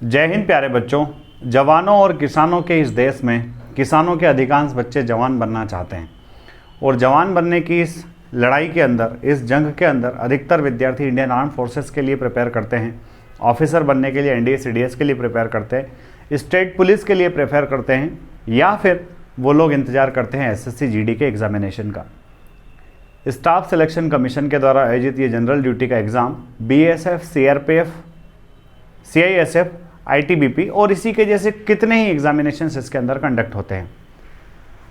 जय हिंद प्यारे बच्चों। जवानों और किसानों के इस देश में किसानों के अधिकांश बच्चे जवान बनना चाहते हैं और जवान बनने की इस लड़ाई के अंदर, इस जंग के अंदर अधिकतर विद्यार्थी इंडियन आर्म फोर्सेस के लिए प्रिपेयर करते हैं, ऑफिसर बनने के लिए एनडीए सीडीएस के लिए प्रिपेयर करते हैं, स्टेट पुलिस के लिए प्रेफर करते हैं, या फिर वो लोग इंतज़ार करते हैं एसएससी जीडी के एग्जामिनेशन का। स्टाफ सिलेक्शन कमीशन के द्वारा आयोजित ये जनरल ड्यूटी का exam BSF, CRPF, CISF, ITBP और इसी के जैसे कितने ही एग्जामिनेशंस इसके अंदर कंडक्ट होते हैं।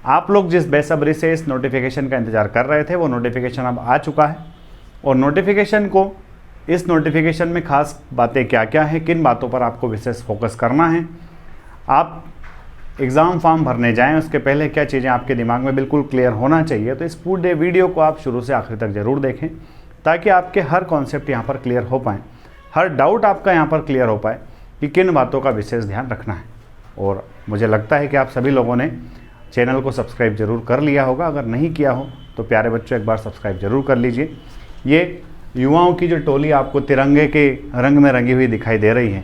आप लोग जिस बेसब्री से इस नोटिफिकेशन का इंतज़ार कर रहे थे वो नोटिफिकेशन अब आ चुका है और इस नोटिफिकेशन में खास बातें क्या क्या हैं, किन बातों पर आपको विशेष फोकस करना है, आप एग्ज़ाम फॉर्म भरने जाएं उसके पहले क्या चीज़ें आपके दिमाग में बिल्कुल क्लियर होना चाहिए। तो इस पूरे वीडियो को आप शुरू से आखिर तक ज़रूर देखें ताकि आपके हर कॉन्सेप्ट यहाँ पर क्लियर हो पाएँ, हर डाउट आपका यहाँ पर क्लियर हो पाए कि किन बातों का विशेष ध्यान रखना है। और मुझे लगता है कि आप सभी लोगों ने चैनल को सब्सक्राइब जरूर कर लिया होगा, अगर नहीं किया हो तो प्यारे बच्चों एक बार सब्सक्राइब जरूर कर लीजिए। ये युवाओं की जो टोली आपको तिरंगे के रंग में रंगी हुई दिखाई दे रही है,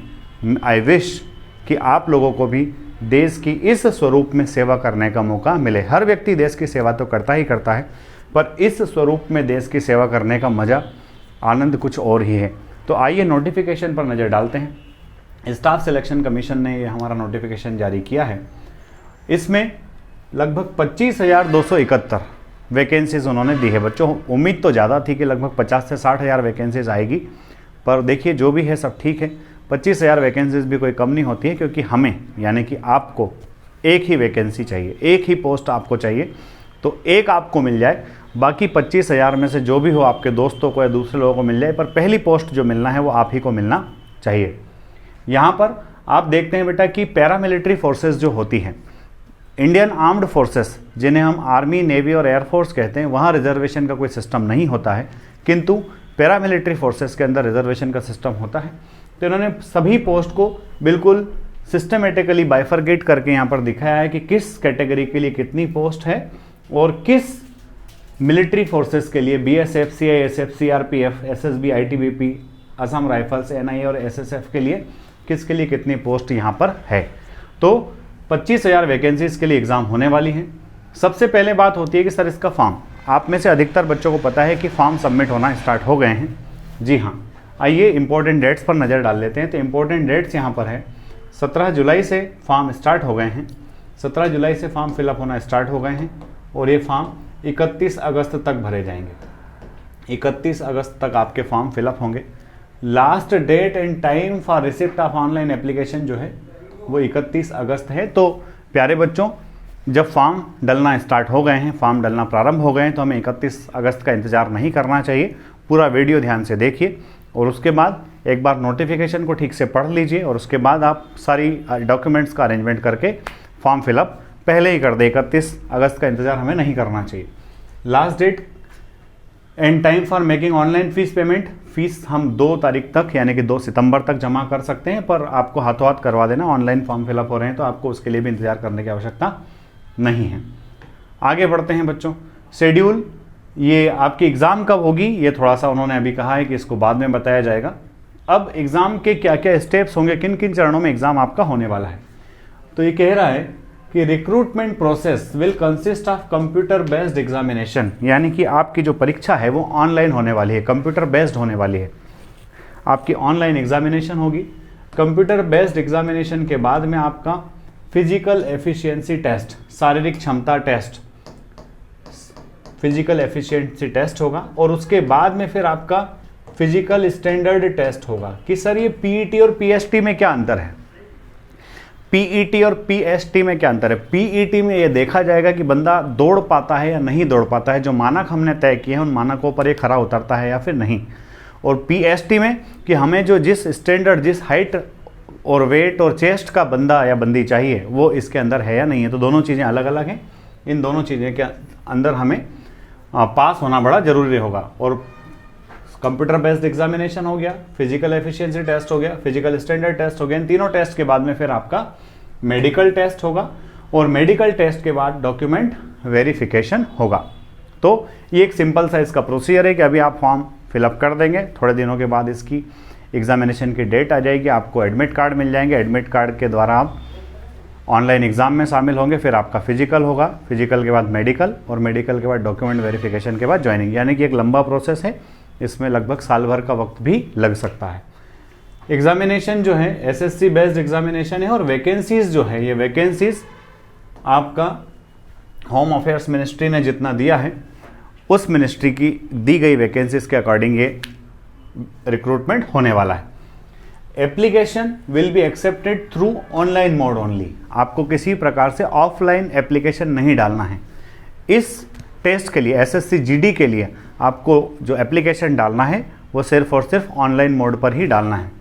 आई विश कि आप लोगों को भी देश की इस स्वरूप में सेवा करने का मौका मिले। हर व्यक्ति देश की सेवा तो करता ही करता है, पर इस स्वरूप में देश की सेवा करने का मज़ा, आनंद कुछ और ही है। तो आइए नोटिफिकेशन पर नज़र डालते हैं। स्टाफ सिलेक्शन कमीशन ने ये हमारा नोटिफिकेशन जारी किया है। इसमें लगभग 25,271 वैकेंसीज़ उन्होंने दी है। बच्चों उम्मीद तो ज़्यादा थी कि लगभग 50 से 60,000 वैकेंसीज़ आएगी, पर देखिए जो भी है सब ठीक है। 25,000 वैकेंसीज़ भी कोई कम नहीं होती है, क्योंकि हमें यानी कि आपको एक ही वैकेंसी चाहिए, एक ही पोस्ट आपको चाहिए। तो एक आपको मिल जाए, बाकी 25,000 में से जो भी हो आपके दोस्तों को या दूसरे लोगों को मिल जाए, पर पहली पोस्ट जो मिलना है वो आप ही को मिलना चाहिए। यहाँ पर आप देखते हैं बेटा कि पैरामिलिट्री फोर्सेस जो होती हैं, इंडियन आर्म्ड फोर्सेस जिन्हें हम आर्मी, नेवी और एयरफोर्स कहते हैं, वहाँ रिजर्वेशन का कोई सिस्टम नहीं होता है, किंतु पैरामिलिट्री फोर्सेस के अंदर रिजर्वेशन का सिस्टम होता है। तो इन्होंने सभी पोस्ट को बिल्कुल सिस्टमेटिकली बाइफरगेट करके यहाँ पर दिखाया है कि किस कैटेगरी के लिए कितनी पोस्ट है और किस मिलिट्री फोर्सेस के लिए BSF, CISF, CRPF, SSB, ITBP, Assam rifles, NIA और एसएसएफ के लिए किसके लिए कितनी पोस्ट यहाँ पर है। तो 25,000 वैकेंसीज के लिए एग्ज़ाम होने वाली हैं। सबसे पहले बात होती है कि सर इसका फॉर्म, आप में से अधिकतर बच्चों को पता है कि फॉर्म सबमिट होना स्टार्ट हो गए हैं। जी हाँ, आइए इंपॉर्टेंट डेट्स पर नज़र डाल लेते हैं। तो इंपॉर्टेंट डेट्स यहाँ पर है 17 जुलाई से फॉर्म स्टार्ट हो गए हैं। 17 जुलाई से फॉर्म फिलअप होना स्टार्ट हो गए हैं और ये फॉर्म 31 अगस्त तक भरे जाएंगे। 31 अगस्त तक आपके फॉर्म फिलअप होंगे। Last date and time for receipt of online application जो है वो 31 अगस्त है। तो प्यारे बच्चों, जब फॉर्म डलना स्टार्ट हो गए हैं, फॉर्म डलना प्रारंभ हो गए हैं, तो हमें 31 अगस्त का इंतज़ार नहीं करना चाहिए। पूरा वीडियो ध्यान से देखिए और उसके बाद एक बार नोटिफिकेशन को ठीक से पढ़ लीजिए और उसके बाद आप सारी डॉक्यूमेंट्स का अरेंजमेंट करके फॉर्म फिलअप पहले ही कर दे। 31 अगस्त का इंतज़ार हमें नहीं करना चाहिए। Last date and time for making online fees payment, fees हम 2 तारीख तक यानी कि 2 सितंबर तक जमा कर सकते हैं, पर आपको हाथों हाथ करवा देना। ऑनलाइन फॉर्म फिलअप हो रहे हैं तो आपको उसके लिए भी इंतज़ार करने की आवश्यकता नहीं है। आगे बढ़ते हैं बच्चों। शेड्यूल, ये आपकी एग्ज़ाम कब होगी ये थोड़ा सा उन्होंने अभी कहा है कि इसको बाद में बताया जाएगा। अब एग्ज़ाम के क्या क्या स्टेप्स होंगे, किन किन चरणों में एग्ज़ाम आपका होने वाला है। तो ये कह रहा है कि recruitment process will consist of computer based examination, यानी कि आपकी जो परीक्षा है वो ऑनलाइन होने वाली है, कंप्यूटर बेस्ड होने वाली है। आपकी ऑनलाइन एग्जामिनेशन होगी। कंप्यूटर बेस्ड एग्जामिनेशन के बाद में आपका फिजिकल एफिशिएंसी टेस्ट, शारीरिक क्षमता टेस्ट, फिजिकल एफिशिएंसी टेस्ट होगा और उसके बाद में फिर आपका फिजिकल स्टैंडर्ड टेस्ट होगा। कि सर ये पीईटी और पीएसटी में क्या अंतर है, पीईटी और पीएसटी में क्या अंतर है। पीईटी में ये देखा जाएगा कि बंदा दौड़ पाता है या नहीं दौड़ पाता है, जो मानक हमने तय किए हैं उन मानकों पर ये खरा उतरता है या फिर नहीं। और पीएसटी में कि हमें जो जिस स्टैंडर्ड, जिस हाइट और वेट और चेस्ट का बंदा या बंदी चाहिए वो इसके अंदर है या नहीं है। तो दोनों चीज़ें अलग अलग हैं। इन दोनों चीज़ें के अंदर हमें पास होना बड़ा ज़रूरी होगा। और कंप्यूटर बेस्ड एग्जामिनेशन हो गया, फिजिकल एफिशिएंसी टेस्ट हो गया, फिजिकल स्टैंडर्ड टेस्ट हो गया। इन तीनों टेस्ट के बाद में फिर आपका मेडिकल टेस्ट होगा और मेडिकल टेस्ट के बाद डॉक्यूमेंट वेरिफिकेशन होगा। तो ये एक सिंपल सा इसका प्रोसीजर है कि अभी आप फॉर्म फिलअप कर देंगे, थोड़े दिनों के बाद इसकी एग्जामिनेशन की डेट आ जाएगी, आपको एडमिट कार्ड मिल जाएंगे, एडमिट कार्ड के द्वारा आप ऑनलाइन एग्ज़ाम में शामिल होंगे, फिर आपका फिजिकल होगा, फिजिकल के बाद मेडिकल और मेडिकल के बाद डॉक्यूमेंट वेरिफिकेशन के बाद ज्वाइनिंग, यानी कि एक लंबा प्रोसेस है, इसमें लगभग साल भर का वक्त भी लग सकता है। एग्जामिनेशन जो है एसएससी बेस्ड एग्जामिनेशन है और वैकेंसीज जो है ये वैकेंसीज आपका होम अफेयर्स मिनिस्ट्री ने जितना दिया है उस मिनिस्ट्री की दी गई वैकेंसीज के अकॉर्डिंग ये रिक्रूटमेंट होने वाला है। Application will be accepted through online mode only, आपको किसी प्रकार से ऑफलाइन एप्लीकेशन नहीं डालना है। इस टेस्ट के लिए एसएससी जीडी के लिए आपको जो एप्लीकेशन डालना है वो सिर्फ और सिर्फ ऑनलाइन मोड पर ही डालना है।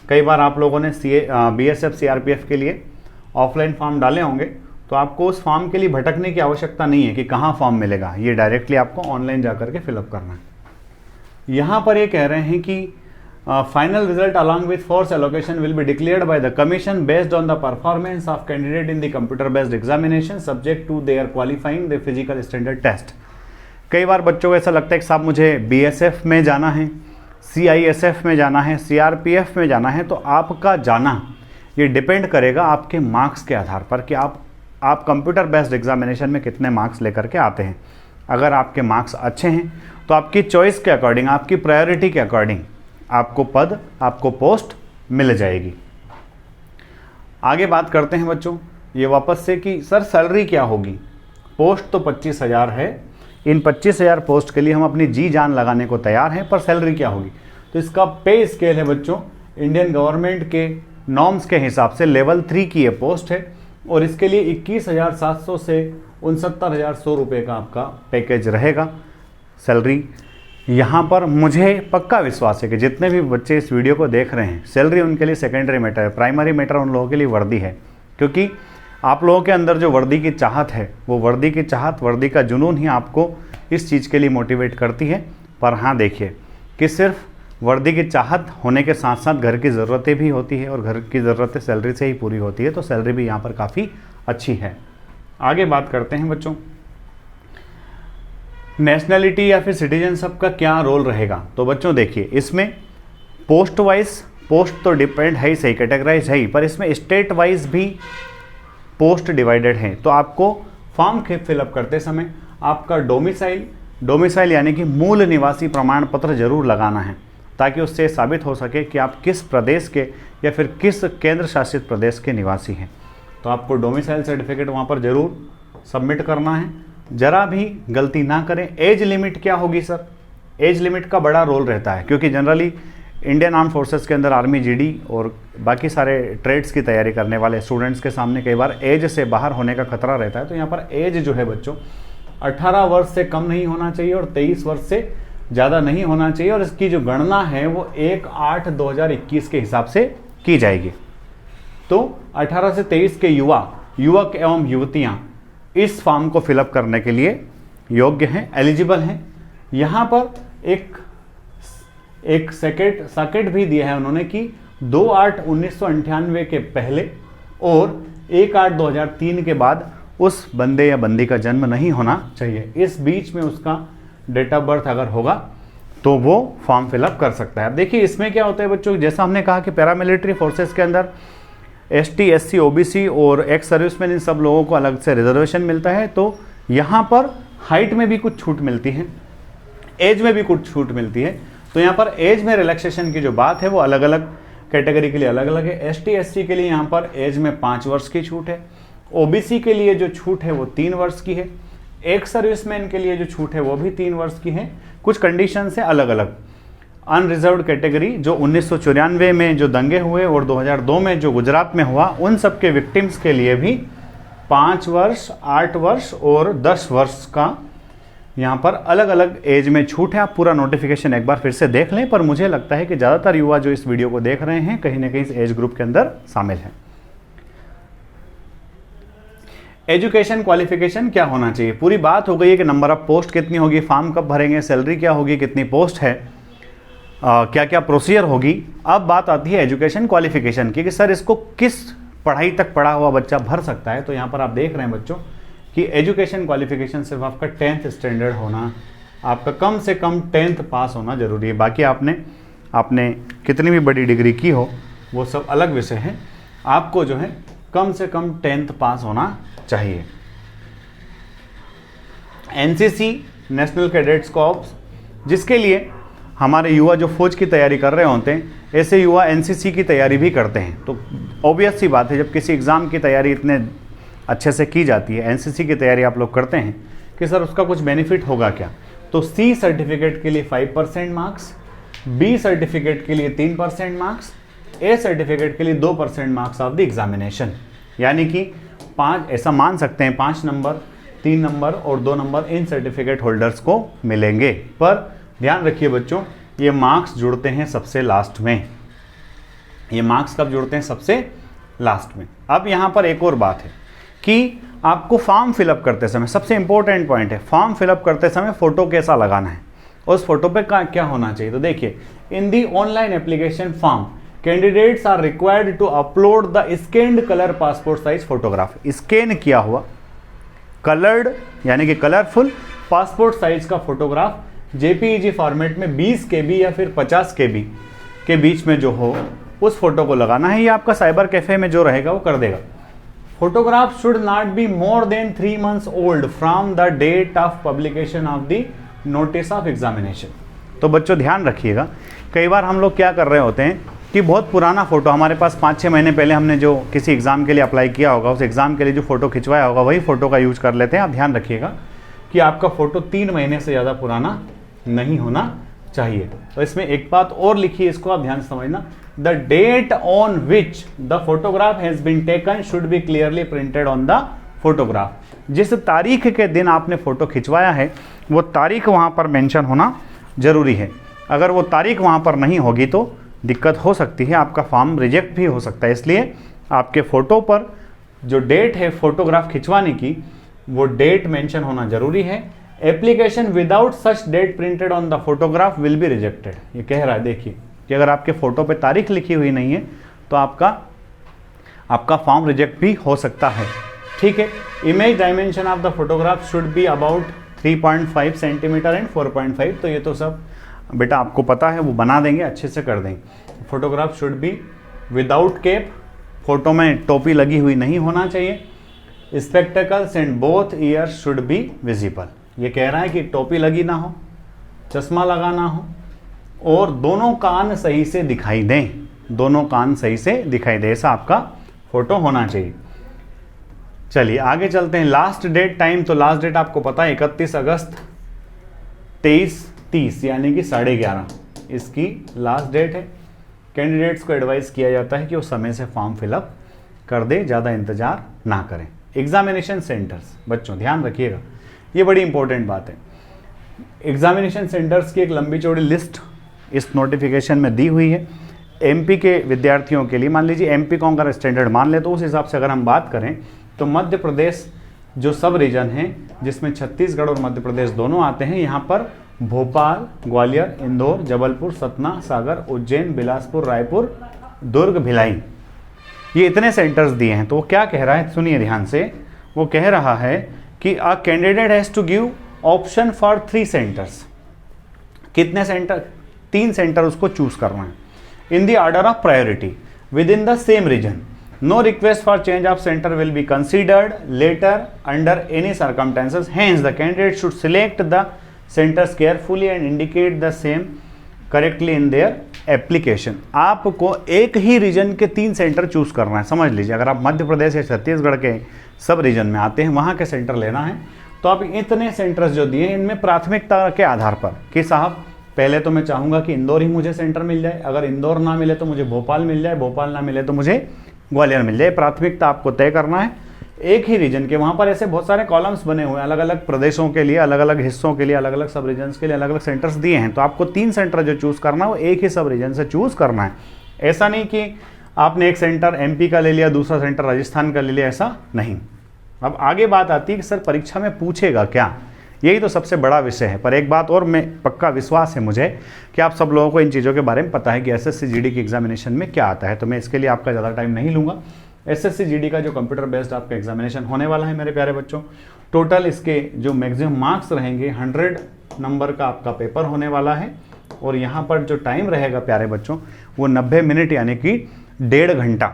कई बार आप लोगों ने बीएसएफ सीआरपीएफ के लिए ऑफलाइन फॉर्म डाले होंगे, तो आपको उस फॉर्म के लिए भटकने की आवश्यकता नहीं है कि कहाँ फॉर्म मिलेगा, ये डायरेक्टली आपको ऑनलाइन जाकर के फिलअप करना है। यहाँ पर ये कह रहे हैं कि final result along with force allocation will be declared by the commission based on the performance of candidate in the computer based examination subject to their qualifying the physical standard test. कई बार बच्चों को ऐसा लगता है कि साहब मुझे बीएसएफ में जाना है, सीआईएसएफ में जाना है, सीआरपीएफ में जाना है, तो आपका जाना ये डिपेंड करेगा आपके मार्क्स के आधार पर कि आप कंप्यूटर बेस्ड एग्जामिनेशन में कितने मार्क्स लेकर के आते हैं। अगर आपके मार्क्स अच्छे हैं तो आपकी चॉइस के अकॉर्डिंग, आपकी प्रायोरिटी के अकॉर्डिंग आपको पद, आपको पोस्ट मिल जाएगी। आगे बात करते हैं बच्चों ये वापस से कि सर सैलरी क्या होगी। पोस्ट तो 25,000 है, इन 25,000 पोस्ट के लिए हम अपनी जी जान लगाने को तैयार हैं, पर सैलरी क्या होगी। तो इसका पे स्केल है बच्चों इंडियन गवर्नमेंट के नॉर्म्स के हिसाब से लेवल 3 की ये पोस्ट है और इसके लिए 21,700 से 69,100 रुपये का आपका पैकेज रहेगा सैलरी। यहाँ पर मुझे पक्का विश्वास है कि जितने भी बच्चे इस वीडियो को देख रहे हैं सैलरी उनके लिए सेकेंडरी मैटर है, प्राइमरी मैटर उन लोगों के लिए वर्दी है, क्योंकि आप लोगों के अंदर जो वर्दी की चाहत है वो वर्दी की चाहत, वर्दी का जुनून ही आपको इस चीज़ के लिए मोटिवेट करती है। पर हाँ देखिए कि सिर्फ वर्दी की चाहत होने के साथ साथ घर की ज़रूरतें भी होती है और घर की ज़रूरतें सैलरी से ही पूरी होती है, तो सैलरी भी यहाँ पर काफ़ी अच्छी है। आगे बात करते हैं बच्चों नेशनैलिटी या फिर सिटीजनशिप का क्या रोल रहेगा। तो बच्चों देखिए इसमें पोस्ट वाइज, पोस्ट तो डिपेंड है ही, सही कैटेगराइज है ही, पर इसमें स्टेट वाइज भी पोस्ट डिवाइडेड है। तो आपको फॉर्म के फिलअप करते समय आपका डोमिसाइल यानी कि मूल निवासी प्रमाण पत्र जरूर लगाना है, ताकि उससे साबित हो सके कि आप किस प्रदेश के या फिर किस केंद्र शासित प्रदेश के निवासी हैं। तो आपको डोमिसाइल सर्टिफिकेट वहाँ पर ज़रूर सबमिट करना है, जरा भी गलती ना करें। एज लिमिट क्या होगी सर, एज लिमिट का बड़ा रोल रहता है, क्योंकि जनरली इंडियन आर्म फोर्सेस के अंदर आर्मी, जीडी और बाकी सारे ट्रेड्स की तैयारी करने वाले स्टूडेंट्स के सामने कई बार एज से बाहर होने का खतरा रहता है। तो यहाँ पर एज जो है बच्चों 18 वर्ष से कम नहीं होना चाहिए और 23 वर्ष से ज़्यादा नहीं होना चाहिए, और इसकी जो गणना है वो 1/8/2021 के हिसाब से की जाएगी। तो 18 से 23 के युवक एवं युवतियाँ इस फॉर्म को फिलअप करने के लिए योग्य हैं, एलिजिबल हैं। यहाँ पर एक सैकेट भी दिया है उन्होंने कि 2/8/1998 के पहले और 1/8/2003 के बाद उस बंदे या बंदी का जन्म नहीं होना चाहिए। इस बीच में उसका डेट ऑफ बर्थ अगर होगा तो वो फॉर्म फिलअप कर सकता है। अब देखिए इसमें क्या होता है बच्चों, जैसा हमने कहा कि पैरामिलिट्री फोर्सेस के अंदर एसटी, एससी, ओबीसी और एक्स सर्विसमैन इन सब लोगों को अलग से रिजर्वेशन मिलता है। तो यहाँ पर हाइट में भी कुछ छूट मिलती है, एज में भी कुछ छूट मिलती है। तो यहाँ पर एज में रिलैक्सेशन की जो बात है वो अलग अलग कैटेगरी के लिए अलग अलग है। एसटी, एससी के लिए यहाँ पर एज में 5 वर्ष की छूट है। ओबीसी के लिए जो छूट है वो 3 वर्ष की है। एक्स सर्विसमैन के लिए जो छूट है वो भी 3 वर्ष की है। कुछ कंडीशन है अलग अलग। अनरिजर्व्ड कैटेगरी जो 1994 में जो दंगे हुए और 2002 में जो गुजरात में हुआ, उन सब के विक्टिम्स के लिए भी 5 वर्ष, 8 वर्ष और 10 वर्ष का यहाँ पर अलग अलग एज में छूट है। आप पूरा नोटिफिकेशन एक बार फिर से देख लें, पर मुझे लगता है कि ज़्यादातर युवा जो इस वीडियो को देख रहे हैं कहीं ना कहीं इस एज ग्रुप के अंदर शामिल हैं। एजुकेशन क्वालिफिकेशन क्या होना चाहिए, पूरी बात हो गई है कि नंबर ऑफ पोस्ट कितनी होगी, फॉर्म कब भरेंगे, सैलरी क्या होगी, कितनी पोस्ट है, क्या क्या प्रोसीजर होगी। अब बात आती है एजुकेशन क्वालिफिकेशन की कि सर इसको किस पढ़ाई तक पढ़ा हुआ बच्चा भर सकता है। तो यहाँ पर आप देख रहे हैं बच्चों कि एजुकेशन क्वालिफिकेशन सिर्फ आपका 10th स्टैंडर्ड होना, आपका कम से कम 10th पास होना जरूरी है। बाकी आपने आपने कितनी भी बड़ी डिग्री की हो, वो सब अलग विषय है। आपको जो है कम से कम 10th पास होना चाहिए। एनसीसी नेशनल कैडेट्स कॉर्प्स, जिसके लिए हमारे युवा जो फौज की तैयारी कर रहे होते हैं, ऐसे युवा एनसीसी की तैयारी भी करते हैं। तो ऑब्वियस सी बात है, जब किसी एग्ज़ाम की तैयारी इतने अच्छे से की जाती है, एनसीसी की तैयारी आप लोग करते हैं, कि सर उसका कुछ बेनिफिट होगा क्या? तो सी सर्टिफिकेट के लिए 5% मार्क्स, बी सर्टिफिकेट के लिए 3% मार्क्स, ए सर्टिफिकेट के लिए 2% मार्क्स ऑफ द एग्जामिनेशन। यानी कि 5, ऐसा मान सकते हैं 5 नंबर, 3 नंबर और 2 नंबर इन सर्टिफिकेट होल्डर्स को मिलेंगे। पर ध्यान रखिए बच्चों, ये मार्क्स जुड़ते हैं सबसे लास्ट में। ये मार्क्स कब जुड़ते हैं? सबसे लास्ट में। अब यहाँ पर एक और बात है कि आपको फॉर्म फिलअप करते समय, सबसे इंपॉर्टेंट पॉइंट है, फॉर्म फिलअप करते समय फ़ोटो कैसा लगाना है, उस फोटो पे क्या होना चाहिए। तो देखिए, in the online application form candidates are required to upload the scanned colour passport size photograph. Scan किया हुआ कलर्ड यानी कि कलरफुल पासपोर्ट साइज का फोटोग्राफ जेपीईजी फॉर्मेट में 20 KB या फिर 50 KB के बीच में जो हो, उस फोटो को लगाना है। ये आपका साइबर कैफे में जो रहेगा वो कर देगा। Photograph should not be more than 3 months old from the date of publication of the notice of examination. तो बच्चों ध्यान रखिएगा, कई बार हम लोग क्या कर रहे होते हैं कि बहुत पुराना फोटो हमारे पास 5-6 महीने पहले हमने जो किसी एग्ज़ाम के लिए अप्लाई किया होगा, उस एग्ज़ाम के लिए जो फोटो खिंचवाया होगा, वही फोटो का यूज कर लेते हैं। आप ध्यान रखिएगा कि आपका फोटो 3 महीने से ज़्यादा पुराना नहीं होना चाहिए। तो इसमें एक बात और लिखी है, इसको आप ध्यान से समझना, the date on which the photograph has been taken should be clearly printed on the photograph. जिस तारीख के दिन आपने फोटो खिंचवाया है, वो तारीख वहाँ पर मेंशन होना जरूरी है। अगर वो तारीख वहाँ पर नहीं होगी तो दिक्कत हो सकती है, आपका फॉर्म रिजेक्ट भी हो सकता है। इसलिए आपके फ़ोटो पर जो डेट है फोटोग्राफ खिंचवाने की, वो डेट मेंशन होना जरूरी है। Application without such date printed on the photograph will be rejected. ये कह रहा है देखिए कि अगर आपके फ़ोटो पे तारीख लिखी हुई नहीं है तो आपका फॉर्म रिजेक्ट भी हो सकता है। ठीक है। Image dimension of the photograph should be about 3.5 centimetre and 4.5। तो ये तो सब बेटा आपको पता है, वो बना देंगे, अच्छे से कर देंगे। Photograph should be without cap, photo में टोपी लगी हुई नहीं होना चाहिए। Spectacles and both years should be visible. ये कह रहा है कि टोपी लगी ना हो, चश्मा लगा ना हो, और दोनों कान सही से दिखाई दें, दोनों कान सही से दिखाई दे, ऐसा आपका फोटो होना चाहिए। चलिए आगे चलते हैं। लास्ट डेट टाइम, तो लास्ट डेट आपको पता है 31 अगस्त 23:30 यानी कि 11:30 इसकी लास्ट डेट है। कैंडिडेट्स को एडवाइस किया जाता है कि वो समय से फॉर्म फिलअप कर दे, ज़्यादा इंतजार ना करें। एग्जामिनेशन सेंटर्स, बच्चों ध्यान रखिएगा, ये बड़ी इंपॉर्टेंट बात है। एग्जामिनेशन सेंटर्स की एक लंबी चौड़ी लिस्ट इस नोटिफिकेशन में दी हुई है। एमपी के विद्यार्थियों के लिए, मान लीजिए एमपी को अगर स्टैंडर्ड मान ले, तो उस हिसाब से अगर हम बात करें तो मध्य प्रदेश जो सब रीजन है, जिसमें छत्तीसगढ़ और मध्य प्रदेश दोनों आते हैं, यहाँ पर भोपाल, ग्वालियर, इंदौर, जबलपुर, सतना, सागर, उज्जैन, बिलासपुर, रायपुर, दुर्ग, भिलाई, ये इतने सेंटर्स दिए हैं। तो वो क्या कह रहा है, सुनिए ध्यान से। वो कह रहा है कि a candidate has to give option for 3 centres. कितने सेंटर? 3 सेंटर उसको चूज करना है। In the order of priority within the same region. No request for change of center will be considered later under any circumstances. Hence, the candidate should select the centers carefully and indicate the same correctly in their application. आपको एक ही reason के 3 centre choose करना है। समझ लीजिए, अगर आप मध्य प्रदेश या छत्तीसगढ़ के सब रीजन में आते हैं, वहाँ के सेंटर लेना है, तो आप इतने सेंटर्स जो दिए हैं, इनमें प्राथमिकता के आधार पर कि साहब पहले तो मैं चाहूँगा कि इंदौर ही मुझे सेंटर मिल जाए, अगर इंदौर ना मिले तो मुझे भोपाल मिल जाए, भोपाल ना मिले तो मुझे ग्वालियर मिल जाए। प्राथमिकता आपको तय करना है एक ही रीजन के। वहाँ पर ऐसे बहुत सारे कॉलम्स बने हुए हैं, अलग अलग प्रदेशों के लिए, अलग अलग हिस्सों के लिए, अलग अलग सब रीजन्स के लिए अलग अलग सेंटर्स दिए हैं। तो आपको 3 सेंटर जो चूज़ करना है वो एक ही सब रीजन से चूज़ करना है। ऐसा नहीं कि आपने एक सेंटर एमपी का ले लिया, दूसरा सेंटर राजस्थान का ले लिया, ऐसा नहीं। अब आगे बात आती है कि सर परीक्षा में पूछेगा क्या, यही तो सबसे बड़ा विषय है। पर एक बात और मैं पक्का विश्वास है मुझे कि आप सब लोगों को इन चीज़ों के बारे में पता है कि एसएससी जीडी की एग्जामिनेशन में क्या आता है, तो मैं इसके लिए आपका ज़्यादा टाइम नहीं लूँगा। एसएससी जीडी का जो कंप्यूटर बेस्ड आपका एग्जामिनेशन होने वाला है मेरे प्यारे बच्चों, टोटल इसके जो मैक्सिमम मार्क्स रहेंगे 100 नंबर का आपका पेपर होने वाला है, और यहाँ पर जो टाइम रहेगा प्यारे बच्चों वो 90 मिनट यानी कि 1.5 घंटा।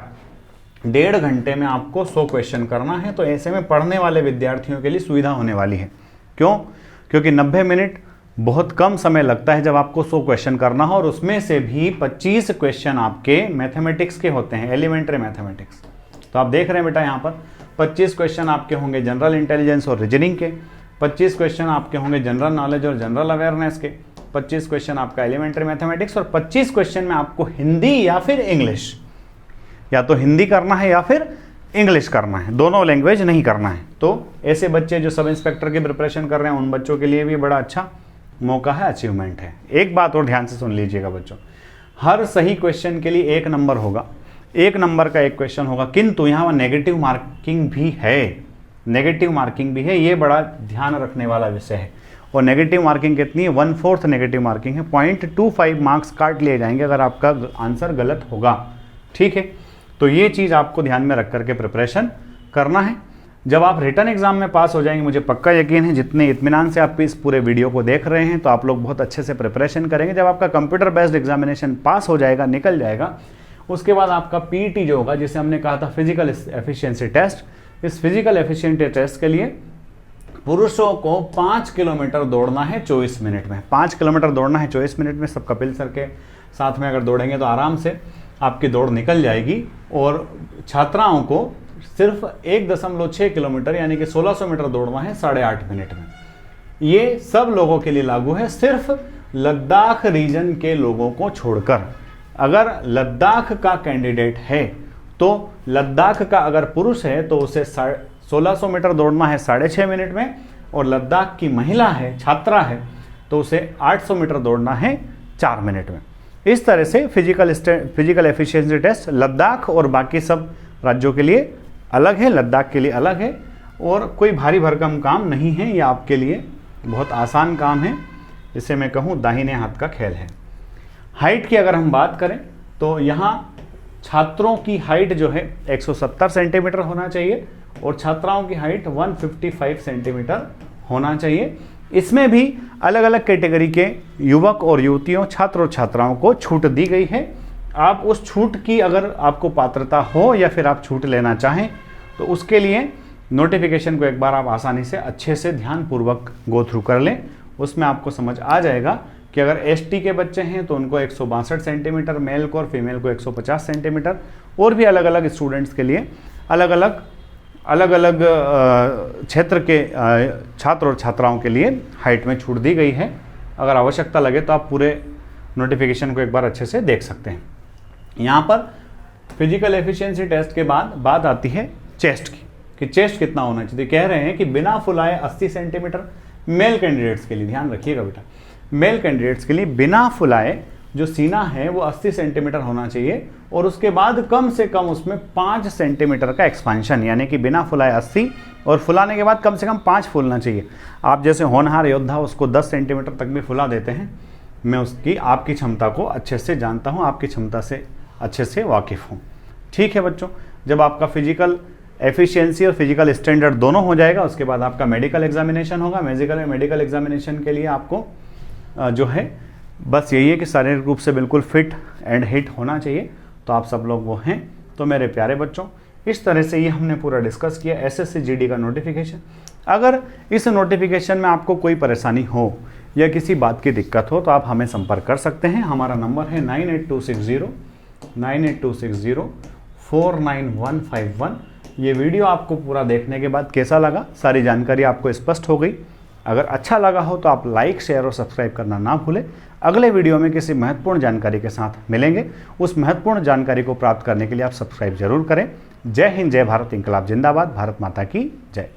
1.5 घंटे में आपको 100 क्वेश्चन करना है। तो ऐसे में पढ़ने वाले विद्यार्थियों के लिए सुविधा होने वाली है। क्यों? क्योंकि 90 मिनट बहुत कम समय लगता है जब आपको 100 क्वेश्चन करना हो, और उसमें से भी 25 क्वेश्चन आपके मैथमेटिक्स के होते हैं, एलिमेंट्री मैथमेटिक्स। तो आप देख रहे हैं बेटा यहाँ पर 25 क्वेश्चन आपके होंगे जनरल इंटेलिजेंस और रीजनिंग के, 25 क्वेश्चन आपके होंगे जनरल नॉलेज और जनरल अवेयरनेस के, 25 क्वेश्चन आपका एलिमेंट्री मैथमेटिक्स, और 25 क्वेश्चन में आपको हिंदी या फिर इंग्लिश, या तो हिंदी करना है या फिर इंग्लिश करना है, दोनों लैंग्वेज नहीं करना है। तो ऐसे बच्चे जो सब इंस्पेक्टर की प्रिपरेशन कर रहे हैं उन बच्चों के लिए भी बड़ा अच्छा मौका है, अचीवमेंट है। एक बात और ध्यान से सुन लीजिएगा बच्चों, हर सही क्वेश्चन के लिए 1 नंबर होगा, 1 नंबर का 1 क्वेश्चन होगा, किंतु यहाँ नेगेटिव मार्किंग भी है, नेगेटिव मार्किंग भी है। ये बड़ा ध्यान रखने वाला विषय है। और नेगेटिव मार्किंग कितनी है? 1/4 नेगेटिव मार्किंग है। 0.25 मार्क्स काट लिए जाएंगे अगर आपका आंसर गलत होगा। ठीक है, तो ये चीज़ आपको ध्यान में रख करके प्रिपरेशन करना है। जब आप रिटर्न एग्जाम में पास हो जाएंगे, मुझे पक्का यकीन है जितने इत्मीनान से आप इस पूरे वीडियो को देख रहे हैं तो आप लोग बहुत अच्छे से प्रिपरेशन करेंगे। जब आपका कंप्यूटर बेस्ड एग्जामिनेशन पास हो जाएगा, निकल जाएगा, उसके बाद आपका पीईटी जो होगा, जिसे हमने कहा था फिजिकल एफिशिएंसी टेस्ट, इस फिजिकल एफिशिएंसी टेस्ट के लिए पुरुषों को 5 किलोमीटर दौड़ना है 24 मिनट में। 5 किलोमीटर दौड़ना है 24 मिनट में। सब कपिल सर के साथ में अगर दौड़ेंगे तो आराम से आपकी दौड़ निकल जाएगी। और छात्राओं को सिर्फ 1.6 किलोमीटर यानी कि 1600 मीटर दौड़ना है 8.5 मिनट में। ये सब लोगों के लिए लागू है, सिर्फ लद्दाख रीजन के लोगों को छोड़कर। अगर लद्दाख का कैंडिडेट है तो लद्दाख का अगर पुरुष है तो उसे 1600 मीटर दौड़ना है 6.5 मिनट में, और लद्दाख की महिला है, छात्रा है, तो उसे 800 मीटर दौड़ना है 4 मिनट में। इस तरह से फिजिकल एफिशिएंसी टेस्ट लद्दाख और बाकी सब राज्यों के लिए अलग है, लद्दाख के लिए अलग है, और कोई भारी भरकम काम नहीं है। ये आपके लिए बहुत आसान काम है, इसे मैं कहूँ दाहिने हाथ का खेल है। हाइट की अगर हम बात करें तो यहाँ छात्रों की हाइट जो है 170 सेंटीमीटर होना चाहिए और छात्राओं की हाइट 155 सेंटीमीटर होना चाहिए। इसमें भी अलग अलग कैटेगरी के युवक और युवतियों, छात्र और छात्राओं को छूट दी गई है। आप उस छूट की अगर आपको पात्रता हो या फिर आप छूट लेना चाहें तो उसके लिए नोटिफिकेशन को एक बार आप आसानी से अच्छे से ध्यानपूर्वक गो थ्रू कर लें। उसमें आपको समझ आ जाएगा कि अगर एसटी के बच्चे हैं तो उनको 162 सेंटीमीटर, मेल को और फीमेल को 150 सेंटीमीटर, और भी अलग अलग स्टूडेंट्स के लिए अलग अलग क्षेत्र के छात्र और छात्राओं के लिए हाइट में छूट दी गई है। अगर आवश्यकता लगे तो आप पूरे नोटिफिकेशन को एक बार अच्छे से देख सकते हैं। यहाँ पर फिजिकल एफिशिएंसी टेस्ट के बाद बात आती है चेस्ट की, कि चेस्ट कितना होना चाहिए। कह रहे हैं कि बिना फुलाए 80 सेंटीमीटर मेल कैंडिडेट्स के लिए, ध्यान रखिएगा बेटा, मेल कैंडिडेट्स के लिए बिना फुलाए जो सीना है वो 80 सेंटीमीटर होना चाहिए, और उसके बाद कम से कम उसमें 5 सेंटीमीटर का एक्सपांशन, यानी कि बिना फुलाए 80 और फुलाने के बाद कम से कम 5 फूलना चाहिए। आप जैसे होनहार योद्धा उसको 10 सेंटीमीटर तक भी फुला देते हैं। मैं उसकी आपकी क्षमता को अच्छे से जानता हूँ, आपकी क्षमता से अच्छे से वाकिफ़ हूँ। ठीक है बच्चों, जब आपका फिजिकल एफिशिएंसी और फिजिकल स्टैंडर्ड दोनों हो जाएगा उसके बाद आपका मेडिकल एग्जामिनेशन होगा। मेडिकल एग्जामिनेशन के लिए आपको जो है बस यही है कि शारीरिक रूप से बिल्कुल फिट एंड हिट होना चाहिए। तो आप सब लोग वो हैं। तो मेरे प्यारे बच्चों, इस तरह से ये हमने पूरा डिस्कस किया एसएससी जीडी का नोटिफिकेशन। अगर इस नोटिफिकेशन में आपको कोई परेशानी हो या किसी बात की दिक्कत हो तो आप हमें संपर्क कर सकते हैं। हमारा नंबर है 9826049151। ये वीडियो आपको पूरा देखने के बाद कैसा लगा, सारी जानकारी आपको स्पष्ट हो गई? अगर अच्छा लगा हो तो आप लाइक, शेयर और सब्सक्राइब करना ना भूलें। अगले वीडियो में किसी महत्वपूर्ण जानकारी के साथ मिलेंगे। उस महत्वपूर्ण जानकारी को प्राप्त करने के लिए आप सब्सक्राइब जरूर करें। जय हिंद, जय भारत, इंकलाब जिंदाबाद, भारत माता की जय।